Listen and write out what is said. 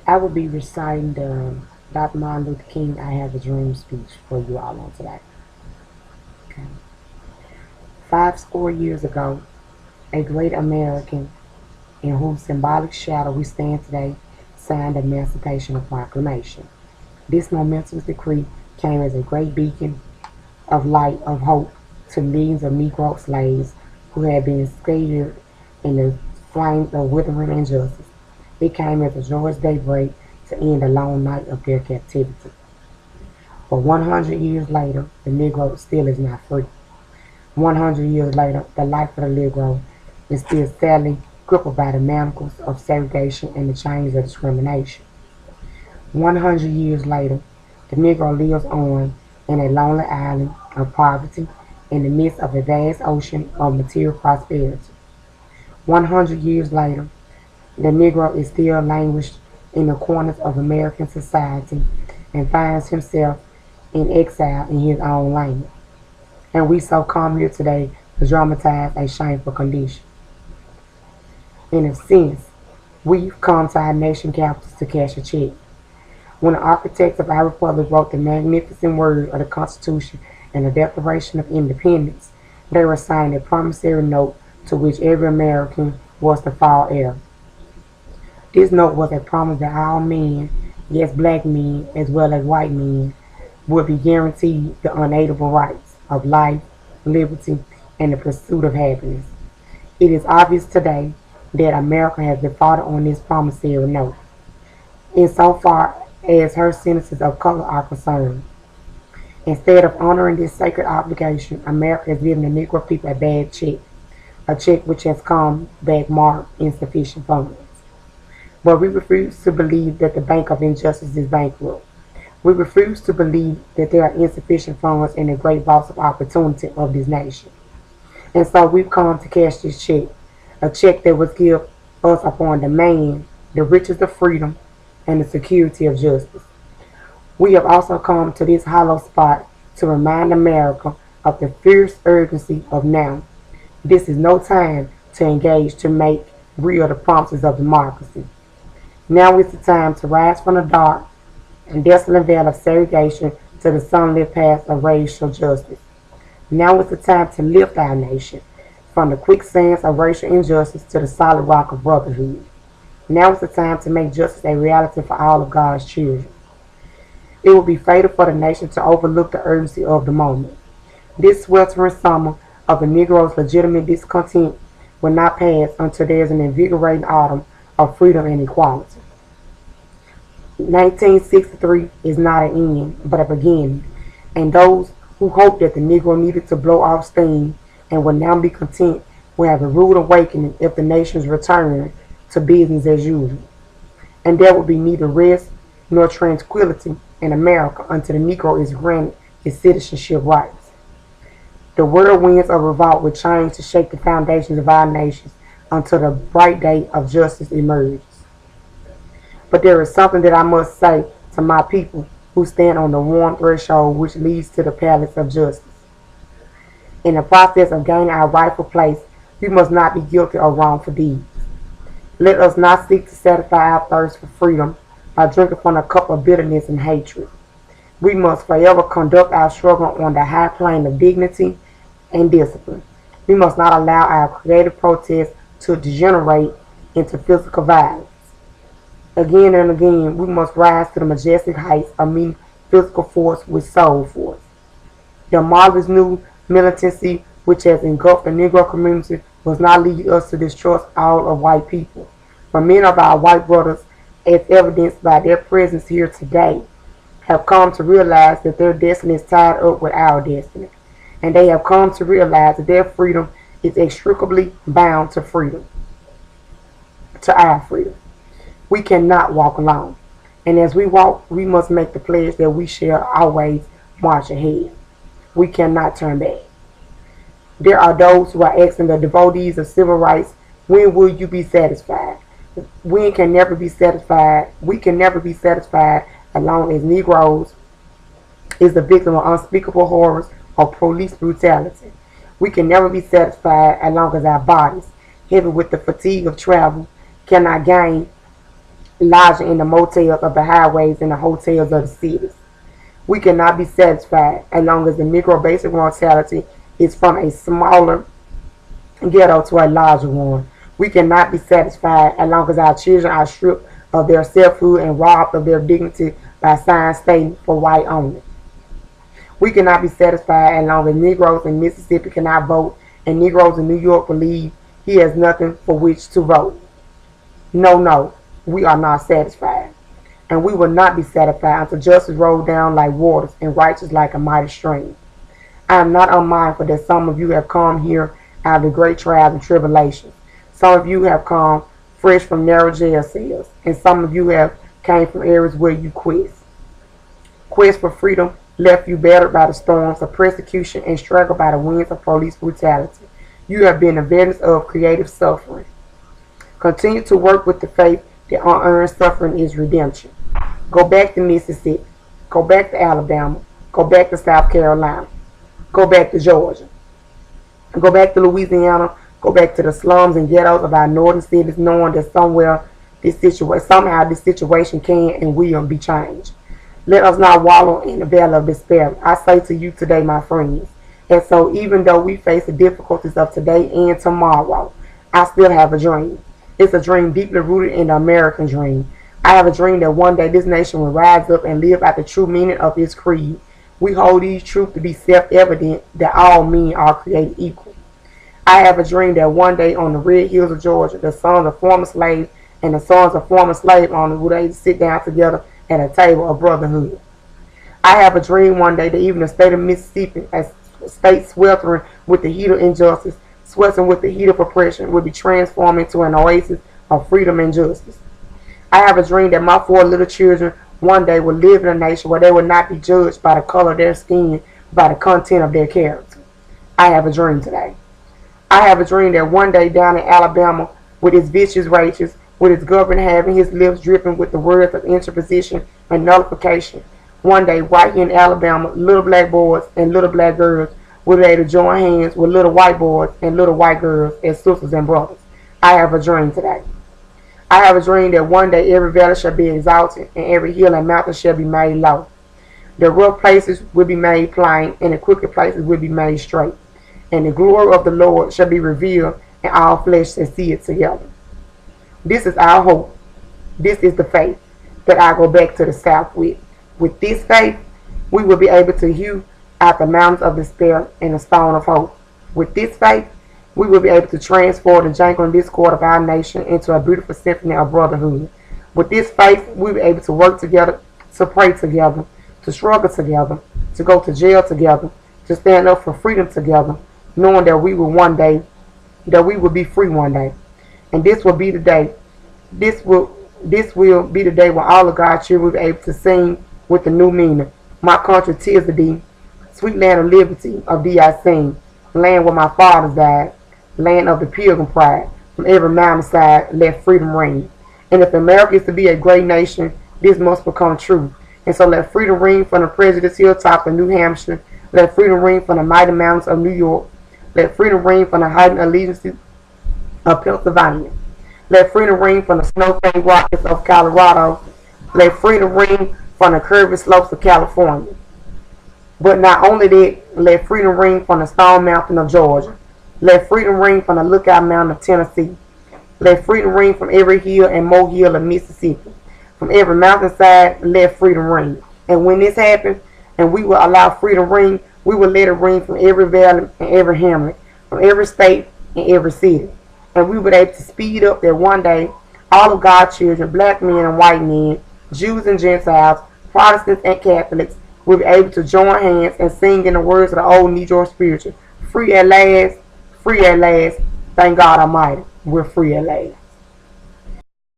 I will be reciting the Dr. Martin Luther King I Have a Dream speech for you all on today. Okay. 5 score years ago, a great American in whose symbolic shadow we stand today signed the Emancipation Proclamation. This momentous decree came as a great beacon of light of hope to millions of Negro slaves who had been scattered in the flames of withering injustice. It came as a joyous daybreak to end the long night of their captivity. But 100 years later, the Negro still is not free. 100 years later, the life of the Negro is still sadly crippled by the manacles of segregation and the chains of discrimination. 100 years later, the Negro lives on in a lonely island of poverty in the midst of a vast ocean of material prosperity. 100 years later, the Negro is still languished in the corners of American society and finds himself in exile in his own land. And we so come here today to dramatize a shameful condition. In a sense, we've come to our nation capitals to cash a check. When the architects of our republic wrote the magnificent words of the Constitution and the Declaration of Independence, they were signing a promissory note to which every American was to fall heir. This note was a promise that all men, yes, black men as well as white men, would be guaranteed the unalienable rights of life, liberty, and the pursuit of happiness. It is obvious today that America has defaulted on this promissory note, insofar as her citizens of color are concerned. Instead of honoring this sacred obligation, America has given the Negro people a bad check, a check which has come back marked insufficient funds. But we refuse to believe that the Bank of Injustice is bankrupt. We refuse to believe that there are insufficient funds in the great vaults of opportunity of this nation. And so we've come to cash this check, a check that would give us upon demand the riches of freedom and the security of justice. We have also come to this hollow spot to remind America of the fierce urgency of now. This is no time to engage to make real the promises of democracy. Now is the time to rise from the dark and desolate veil of segregation to the sunlit path of racial justice. Now is the time to lift our nation from the quicksands of racial injustice to the solid rock of brotherhood. Now is the time to make justice a reality for all of God's children. It will be fatal for the nation to overlook the urgency of the moment. This sweltering summer of the Negro's legitimate discontent will not pass until there is an invigorating autumn of freedom and equality. 1963 is not an end, but a beginning, and those who hoped that the Negro needed to blow off steam and will now be content will have a rude awakening if the nations return to business as usual. And there will be neither rest nor tranquility in America until the Negro is granted his citizenship rights. The whirlwinds of revolt will change to shake the foundations of our nations until the bright day of justice emerges. But there is something that I must say to my people who stand on the warm threshold which leads to the palace of justice. In the process of gaining our rightful place, we must not be guilty of wrongful deeds. Let us not seek to satisfy our thirst for freedom by drinking from a cup of bitterness and hatred. We must forever conduct our struggle on the high plane of dignity and discipline. We must not allow our creative protests to degenerate into physical violence. Again and again, we must rise to the majestic heights of meeting physical force with soul force. The marvelous new militancy which has engulfed the Negro community must not lead us to distrust all of white people. For many of our white brothers, as evidenced by their presence here today, have come to realize that their destiny is tied up with our destiny. And they have come to realize that their freedom is inextricably bound to freedom, to our freedom. We cannot walk alone. And as we walk, we must make the pledge that we shall always march ahead. We cannot turn back. There are those who are asking the devotees of civil rights, when will you be satisfied? We can never be satisfied. We can never be satisfied as long as Negroes is the victim of unspeakable horrors of police brutality. We can never be satisfied as long as our bodies, heavy with the fatigue of travel, cannot gain lodging in the motels of the highways and the hotels of the cities. We cannot be satisfied as long as the Negro basic mortality is from a smaller ghetto to a larger one. We cannot be satisfied as long as our children are stripped of their selfhood and robbed of their dignity by signs stating for white only. We cannot be satisfied as long as Negroes in Mississippi cannot vote and Negroes in New York believe he has nothing for which to vote. No, we are not satisfied. And we will not be satisfied until justice rolls down like waters and righteousness like a mighty stream. I am not unmindful that some of you have come here out of the great trials and tribulations. Some of you have come fresh from narrow jail cells, and some of you have came from areas where you quest for freedom left you battered by the storms of persecution and struggled by the winds of police brutality. You have been the veterans of creative suffering. Continue to work with the faith that unearned suffering is redemption. Go back to Mississippi. Go back to Alabama. Go back to South Carolina. Go back to Georgia. Go back to Louisiana. Go back to the slums and ghettos of our northern cities, knowing that somehow this situation can and will be changed. Let us not wallow in the valley of despair. I say to you today, my friends. And so even though we face the difficulties of today and tomorrow, I still have a dream. It's a dream deeply rooted in the American dream. I have a dream that one day this nation will rise up and live out the true meaning of its creed. We hold these truths to be self-evident that all men are created equal. I have a dream that one day on the red hills of Georgia, the sons of former slaves and the sons of former slave owners will they sit down together at a table of brotherhood. I have a dream one day that even the state of Mississippi, as a state sweltering with the heat of injustice, sweating with the heat of oppression, will be transformed into an oasis of freedom and justice. I have a dream that my 4 little children one day will live in a nation where they will not be judged by the color of their skin, by the content of their character. I have a dream today. I have a dream that one day down in Alabama, with its vicious rages, with its governor having his lips dripping with the words of interposition and nullification, one day right here in Alabama, little black boys and little black girls will be able to join hands with little white boys and little white girls as sisters and brothers. I have a dream today. I have a dream that one day every valley shall be exalted and every hill and mountain shall be made low. The rough places will be made plain and the crooked places will be made straight. And the glory of the Lord shall be revealed and all flesh shall see it together. This is our hope. This is the faith that I go back to the South with. With this faith, we will be able to hew out the mountains of despair and the stone of hope. With this faith, we will be able to transform the jangling discord of our nation into a beautiful symphony of brotherhood. With this faith, we will be able to work together, to pray together, to struggle together, to go to jail together, to stand up for freedom together, knowing that we will be free one day. And this will be the day. This will be the day when all of God's children will be able to sing with the new meaning. My country, 'tis of thee, sweet land of liberty, of thee I sing. Land where my fathers died, land of the pilgrim pride. From every mountainside, let freedom ring. And if America is to be a great nation, this must become true. And so let freedom ring from the prejudiced hilltops of New Hampshire. Let freedom ring from the mighty mountains of New York. Let freedom ring from the heightened allegiances of Pennsylvania. Let freedom ring from the snow-capped rockets of Colorado. Let freedom ring from the curvy slopes of California. But not only that, let freedom ring from the Stone Mountain of Georgia. Let freedom ring from the Lookout Mountain of Tennessee. Let freedom ring from every hill and molehill of Mississippi. From every mountainside, let freedom ring. And when this happens, and we will allow freedom ring, we will let it ring from every valley and every hamlet, from every state and every city. And we will be able to speed up that one day, all of God's children, black men and white men, Jews and Gentiles, Protestants and Catholics, will be able to join hands and sing in the words of the old Negro spiritual. Free at last, thank God Almighty, we're free at last.